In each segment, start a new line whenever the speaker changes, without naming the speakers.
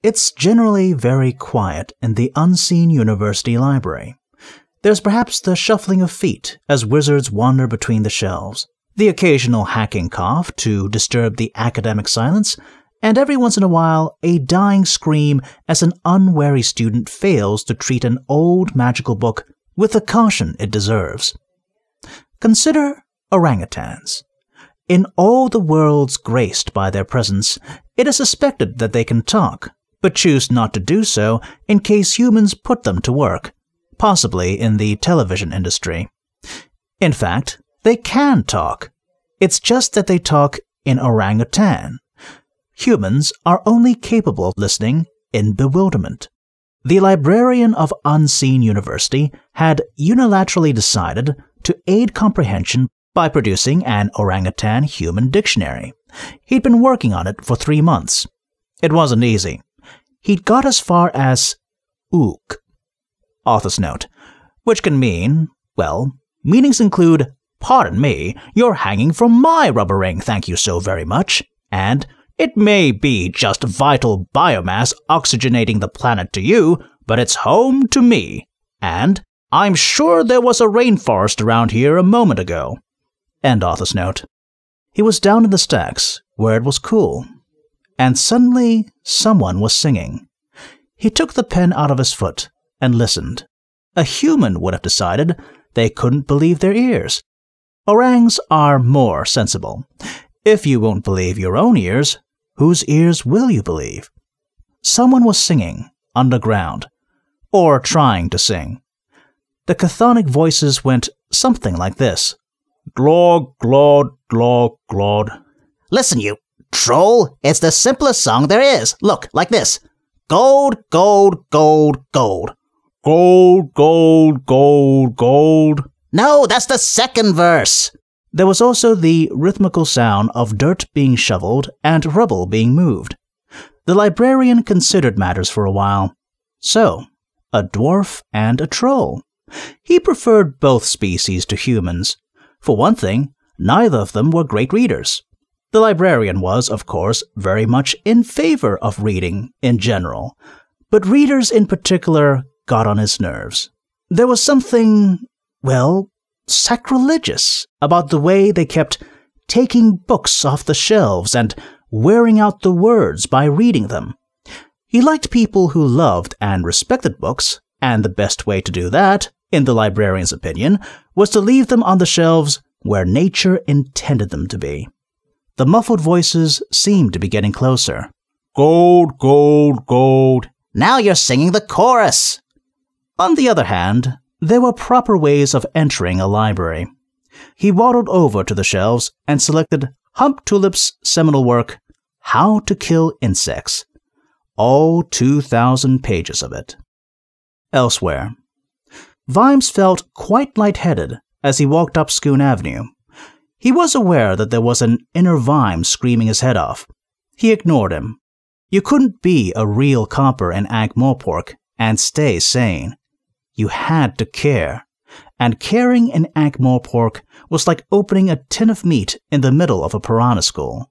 It's generally very quiet in the unseen university library. There's perhaps the shuffling of feet as wizards wander between the shelves, the occasional hacking cough to disturb the academic silence, and every once in a while a dying scream as an unwary student fails to treat an old magical book with the caution it deserves. Consider orangutans. In all the worlds graced by their presence, it is suspected that they can talk, but choose not to do so in case humans put them to work, possibly in the television industry. In fact, they can talk. It's just that they talk in orangutan. Humans are only capable of listening in bewilderment. The librarian of Unseen University had unilaterally decided to aid comprehension by producing an orangutan human dictionary. He'd been working on it for 3 months. It wasn't easy. He'd got as far as ook. Author's note, which can mean, well, meanings include, "Pardon me, you're hanging from my rubber ring, thank you so very much," and "It may be just vital biomass oxygenating the planet to you, but it's home to me," and "I'm sure there was a rainforest around here a moment ago." End author's note. He was down in the stacks, where it was cool, and suddenly someone was singing. He took the pen out of his foot and listened. A human would have decided they couldn't believe their ears. Orangs are more sensible. If you won't believe your own ears, whose ears will you believe? Someone was singing, underground, or trying to sing. The chthonic voices went something like this. Glog, glod, glog, glod.
Listen, you troll, it's the simplest song there is. Look, like this. Gold, gold, gold, gold.
Gold, gold, gold, gold.
No, that's the second verse.
There was also the rhythmical sound of dirt being shoveled and rubble being moved. The librarian considered matters for a while. So, a dwarf and a troll. He preferred both species to humans. For one thing, neither of them were great readers. The librarian was, of course, very much in favor of reading in general, but readers in particular got on his nerves. There was something, well, sacrilegious about the way they kept taking books off the shelves and wearing out the words by reading them. He liked people who loved and respected books, and the best way to do that, in the librarian's opinion, was to leave them on the shelves where nature intended them to be. The muffled voices seemed to be getting closer. Gold, gold, gold.
Now you're singing the chorus.
On the other hand, there were proper ways of entering a library. He waddled over to the shelves and selected Hump Tulip's seminal work, How to Kill Insects. All 2,000 pages of it. Elsewhere. Vimes felt quite lightheaded as he walked up Scoon Avenue. He was aware that there was an inner Vimes screaming his head off. He ignored him. You couldn't be a real copper in Ankh-Morpork and stay sane. You had to care. And caring in Ankh-Morpork was like opening a tin of meat in the middle of a piranha school.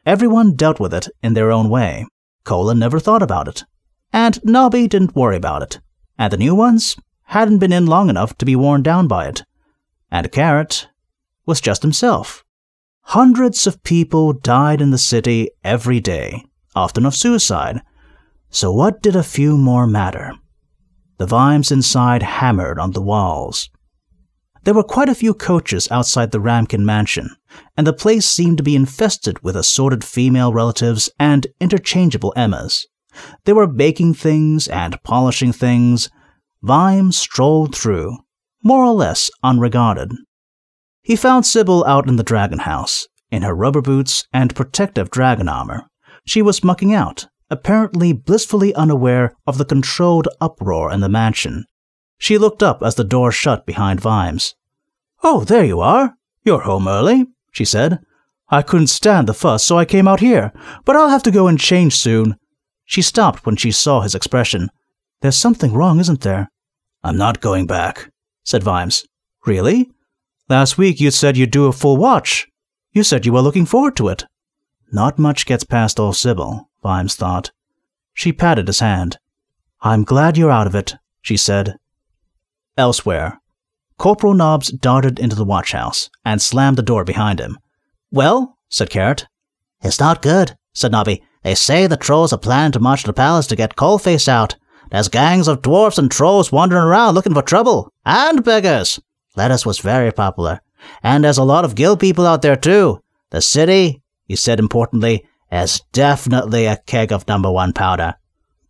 Everyone dealt with it in their own way. Cola never thought about it. And Nobby didn't worry about it. And the new ones hadn't been in long enough to be worn down by it. And Carrot was just himself. Hundreds of people died in the city every day, often of suicide. So what did a few more matter? The Vimes inside hammered on the walls. There were quite a few coaches outside the Ramkin mansion, and the place seemed to be infested with assorted female relatives and interchangeable Emmas. They were baking things and polishing things. Vimes strolled through, more or less unregarded. He found Sybil out in the dragon house, in her rubber boots and protective dragon armor. She was mucking out, apparently blissfully unaware of the controlled uproar in the mansion. She looked up as the door shut behind Vimes. "Oh, there you are. You're home early," she said. "I couldn't stand the fuss, so I came out here, but I'll have to go and change soon." She stopped when she saw his expression. "There's something wrong, isn't there?" "I'm not going back," said Vimes. "Really? Last week you said you'd do a full watch. You said you were looking forward to it." Not much gets past old Sybil, Vimes thought. She patted his hand. "I'm glad you're out of it," she said. Elsewhere, Corporal Nobbs darted into the watchhouse and slammed the door behind him. "Well?" said Carrot.
"It's not good," said Nobby. "They say the trolls are planning to march to the palace to get Coalface out. There's gangs of dwarfs and trolls wandering around looking for trouble. And beggars. Lettuce was very popular. And there's a lot of guild people out there too. The city," he said importantly, "is definitely a keg of #1 powder."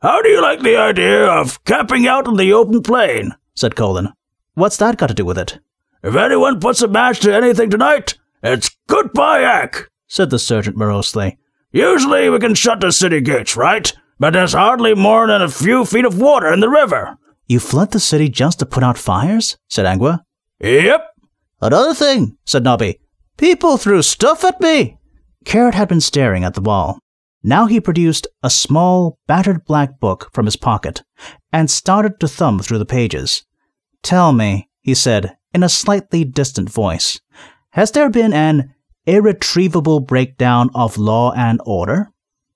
"How do you like the idea of camping out in the open plain?"
said Colin. "What's that got to do with it?"
"If anyone puts a match to anything tonight, it's goodbye, Ack," said the sergeant morosely. "Usually we can shut the city gates, right? But there's hardly more than a few feet of water in the river."
"You flood the city just to put out fires?" said Angua.
"Yep."
"Another thing," said Nobby. "People threw stuff at me."
Carrot had been staring at the wall. Now he produced a small, battered black book from his pocket and started to thumb through the pages. "Tell me," he said in a slightly distant voice, "has there been an irretrievable breakdown of law and order?"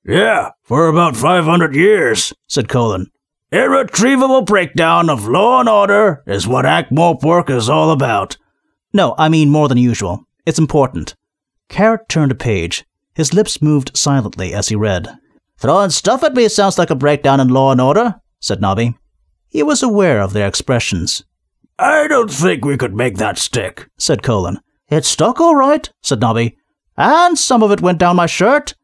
"Yeah, for about 500 years, said Colin. "Irretrievable breakdown of law and order is what Ankh-Morpork is all about."
"No, I mean more than usual. It's important." Carrot turned a page. His lips moved silently as he read.
"Throwing stuff at me sounds like a breakdown in law and order," said Nobby.
He was aware of their expressions.
"I don't think we could make that stick," said Colin.
"It stuck all right," said Nobby. "And some of it went down my shirt."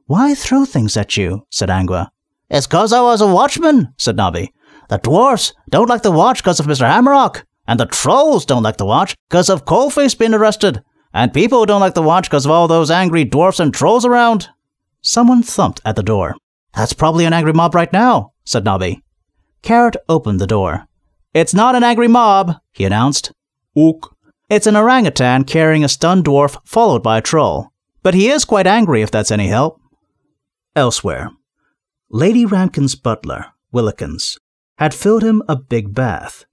"Why throw things at you?" said Angua.
"It's 'cause I was a watchman," said Nobby. "The dwarfs don't like to watch 'cause of Mr. Hammerrock, and the trolls don't like to watch 'cause of Coalface being arrested. And people don't like to watch 'cause of all those angry dwarfs and trolls around."
Someone thumped at the door.
"That's probably an angry mob right now," said Nobby.
Carrot opened the door.
"It's not an angry mob," he announced.
"Ook."
"It's an orangutan carrying a stunned dwarf followed by a troll. But he is quite angry if that's any help." Elsewhere, Lady Ramkin's butler, Willikins, had filled him a big bath.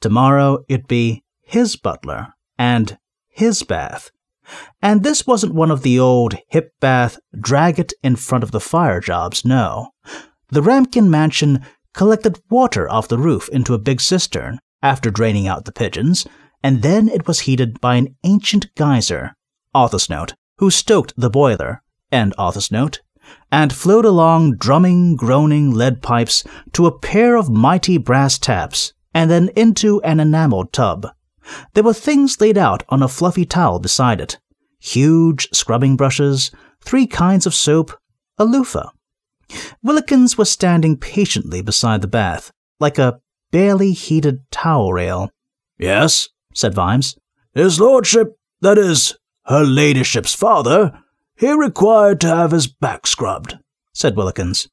Tomorrow it'd be his butler and his bath. And this wasn't one of the old hip bath, drag it in front of the fire jobs, no. The Ramkin mansion collected water off the roof into a big cistern after draining out the pigeons, and then it was heated by an ancient geyser, author's note, who stoked the boiler, end author's note, and flowed along drumming, groaning lead pipes to a pair of mighty brass taps, and then into an enameled tub. There were things laid out on a fluffy towel beside it. Huge scrubbing brushes, 3 kinds of soap, a loofah. Willikins was standing patiently beside the bath, like a barely heated towel rail.
"Yes,"
said Vimes.
"His lordship, that is, her ladyship's father, he required to have his back scrubbed," said Willikins.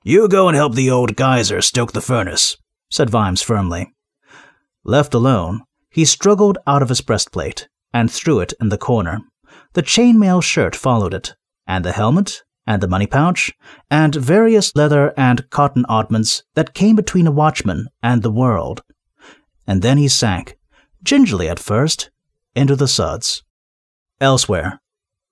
"You go and help the old geyser stoke the furnace," said Vimes firmly.
Left alone, he struggled out of his breastplate and threw it in the corner. The chainmail shirt followed it, and the helmet, and the money pouch, and various leather and cotton oddments that came between a watchman and the world. And then he sank, gingerly at first, into the suds. Elsewhere.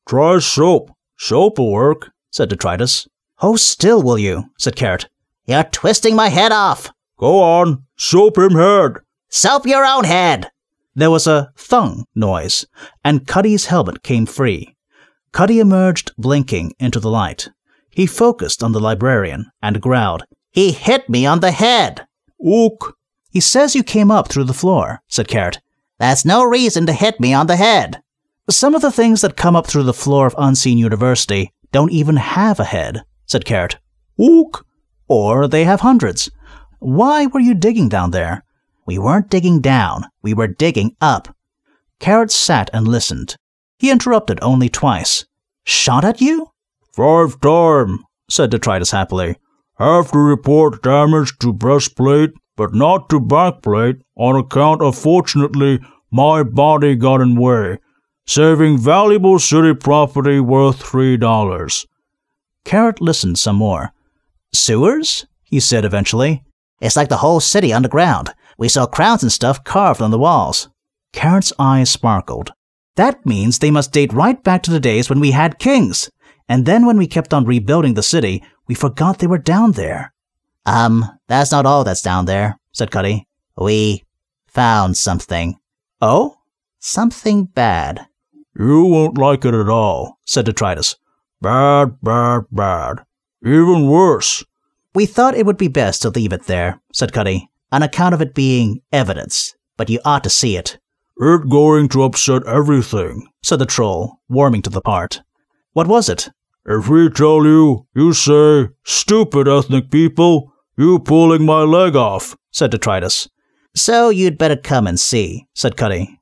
"Try soap. Soap'll work," said Detritus.
"Hold still, will you?" said Carrot.
"You're twisting my head off."
"Go on. Soap him head."
"Soap your own head."
There was a thung noise, and Cuddy's helmet came free. Cuddy emerged, blinking, into the light. He focused on the librarian and growled,
"He hit me on the head."
"Ook."
"He says you came up through the floor," said Carrot.
"That's no reason to hit me on the head."
"Some of the things that come up through the floor of Unseen University don't even have a head," said Carrot.
"Ook."
"Or they have hundreds. Why were you digging down there?"
"We weren't digging down. We were digging up."
Carrot sat and listened. He interrupted only twice. "Shot at you?"
5 times, said Detritus happily. "Have to report damage to breastplate, but not to backplate, on account of, fortunately, my body got in way, saving valuable city property worth $3.
Carrot listened some more. "Sewers?" he said eventually.
"It's like the whole city underground. We saw crowns and stuff carved on the walls."
Carrot's eyes sparkled. "That means they must date right back to the days when we had kings. And then when we kept on rebuilding the city, We forgot they were down there.
That's not all that's down there, said Cuddy. We found something.
Oh?
Something bad.
You won't like it at all, said Detritus. Bad, bad, bad. Even worse.
We thought it would be best to leave it there, said Cuddy, on account of it being evidence, but you ought to see it.
It's going to upset everything,
said the troll, warming to the part. What was it?
If we tell you, you say, stupid ethnic people, you pulling my leg off,
said Detritus.
So you'd better come and see,
said Cuddy.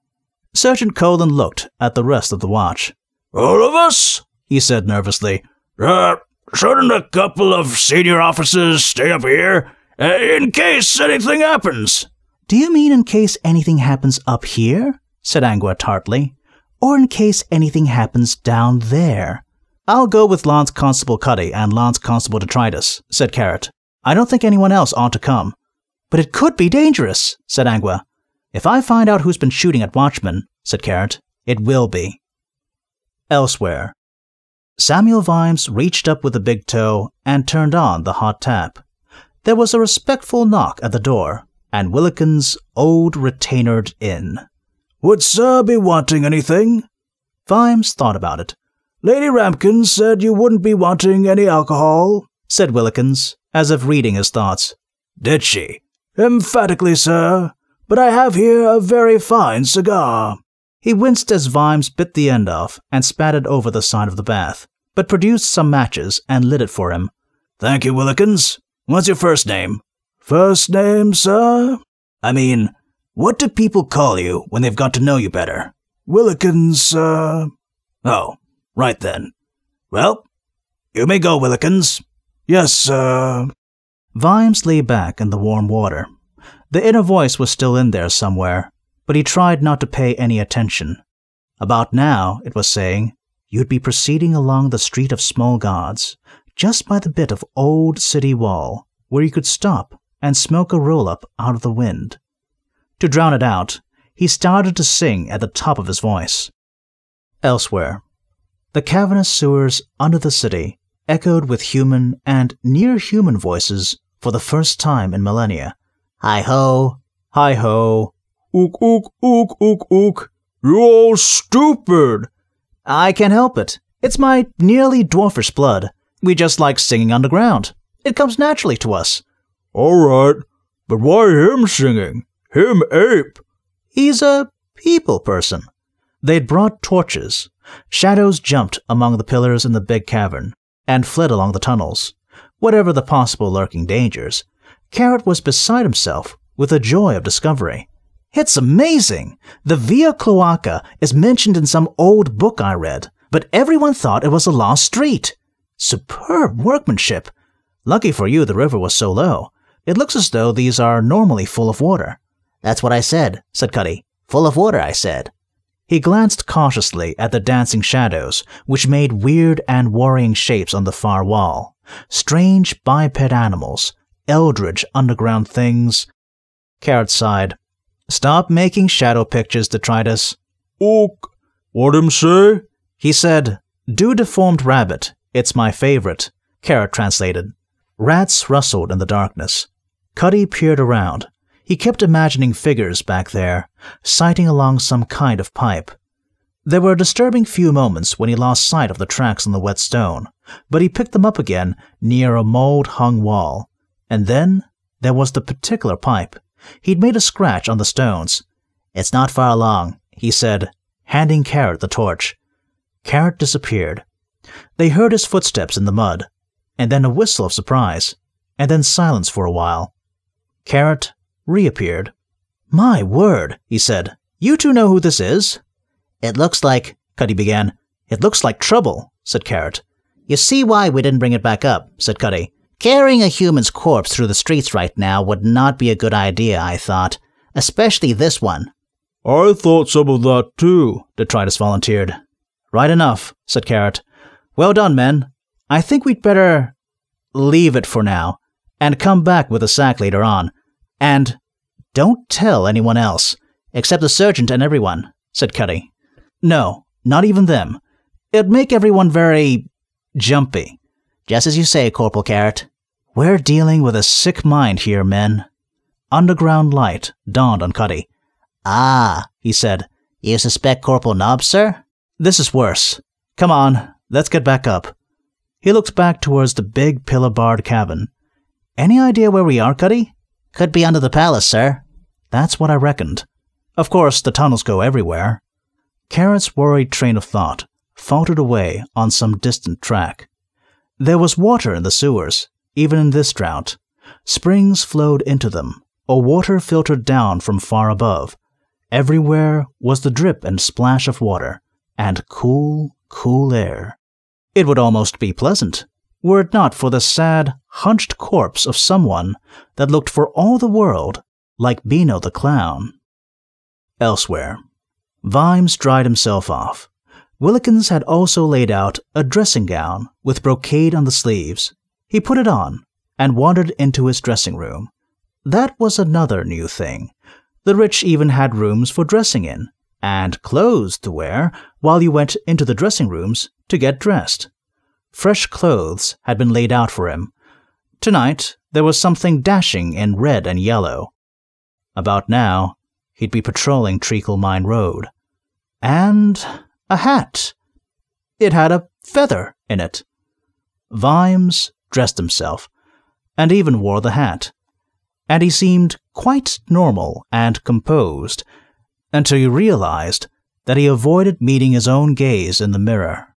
Sergeant Colin looked at the rest of the watch.
All of us?
He said nervously.
Shouldn't a couple of senior officers stay up here, in case anything happens?
Do you mean in case anything happens up here? Said Angua tartly. Or in case anything happens down there? I'll go with Lance Constable Cuddy and Lance Constable Detritus, said Carrot. I don't think anyone else ought to come. But it could be dangerous, said Angua. If I find out who's been shooting at watchmen, said Carrot, it will be. Elsewhere. Samuel Vimes reached up with a big toe and turned on the hot tap. There was a respectful knock at the door, and Willikins' old retainered in.
Would Sir be wanting anything?
Vimes thought about it.
Lady Rampkins said you wouldn't be wanting any alcohol,
said Willikins, as if reading his thoughts.
Did she? Emphatically, sir. But I have here a very fine cigar.
He winced as Vimes bit the end off and spat it over the side of the bath, but produced some matches and lit it for him.
Thank you, Willikins. What's your first name?
First name, sir?
I mean, what do people call you when they've got to know you better?
Willikins, sir.
Oh, right then. Well, you may go, Willikins.
Yes, sir. Vimes lay back in the warm water. The inner voice was still in there somewhere, but he tried not to pay any attention. About now, it was saying, you'd be proceeding along the Street of Small Gods, just by the bit of old city wall, where you could stop and smoke a roll-up out of the wind. To drown it out, he started to sing at the top of his voice. Elsewhere. The cavernous sewers under the city echoed with human and near-human voices for the first time in millennia.
Hi-ho,
hi-ho,
ook, ook, ook, ook, ook. You're all stupid.
I can't help it. It's my nearly dwarfish blood. We just like singing underground. It comes naturally to us.
All right, but why him singing? Him ape.
He's a people person. They'd brought torches. Shadows jumped among the pillars in the big cavern and fled along the tunnels. Whatever the possible lurking dangers, Carrot was beside himself with the joy of discovery. It's amazing! The Via Cloaca is mentioned in some old book I read, but everyone thought it was a lost street. Superb workmanship! Lucky for you the river was so low. It looks as though these are normally full of water.
That's what I said Cuddy. Full of water, I said.
He glanced cautiously at the dancing shadows, which made weird and worrying shapes on the far wall. Strange biped animals, eldritch underground things. Carrot sighed. Stop making shadow pictures, Detritus.
Ook. What him say?
He said, do deformed rabbit. It's my favorite. Carrot translated. Rats rustled in the darkness. Cuddy peered around. He kept imagining figures back there, sighting along some kind of pipe. There were a disturbing few moments when he lost sight of the tracks on the wet stone, but he picked them up again near a mold-hung wall. And then there was the particular pipe. He'd made a scratch on the stones. It's not far along, he said, handing Carrot the torch. Carrot disappeared. They heard his footsteps in the mud, and then a whistle of surprise, and then silence for a while. Carrot reappeared. My word, he said. You two know who this is?
It looks like,
Cuddy began. It looks like trouble, said Carrot.
You see why we didn't bring it back up, said Cuddy. Carrying a human's corpse through the streets right now would not be a good idea, I thought. Especially this one.
I thought some of that too,
Detritus volunteered. Right enough, said Carrot. Well done, men. I think we'd better leave it for now, and come back with the sack later on. And don't tell anyone else, except the sergeant and everyone, said Cuddy. No, not even them. It'd make everyone very jumpy.
Just as you say, Corporal Carrot.
We're dealing with a sick mind here, men. Underground light dawned on Cuddy.
Ah, he said. You suspect Corporal Nobbs, sir?
This is worse. Come on, let's get back up. He looked back towards the big pillar-barred cabin. Any idea where we are, Cuddy?
Could be under the palace, sir.
That's what I reckoned. Of course, the tunnels go everywhere. Carrot's worried train of thought faltered away on some distant track. There was water in the sewers, even in this drought. Springs flowed into them, or water filtered down from far above. Everywhere was the drip and splash of water, and cool, cool air. It would almost be pleasant, were it not for the sad, hunched corpse of someone that looked for all the world like Beano the Clown. Elsewhere, Vimes dried himself off. Willikins had also laid out a dressing gown with brocade on the sleeves. He put it on and wandered into his dressing room. That was another new thing. The rich even had rooms for dressing in, and clothes to wear while you went into the dressing rooms to get dressed. Fresh clothes had been laid out for him. Tonight, there was something dashing in red and yellow. About now, he'd be patrolling Treacle Mine Road. And a hat. It had a feather in it. Vimes dressed himself, and even wore the hat. And he seemed quite normal and composed, until he realized that he avoided meeting his own gaze in the mirror.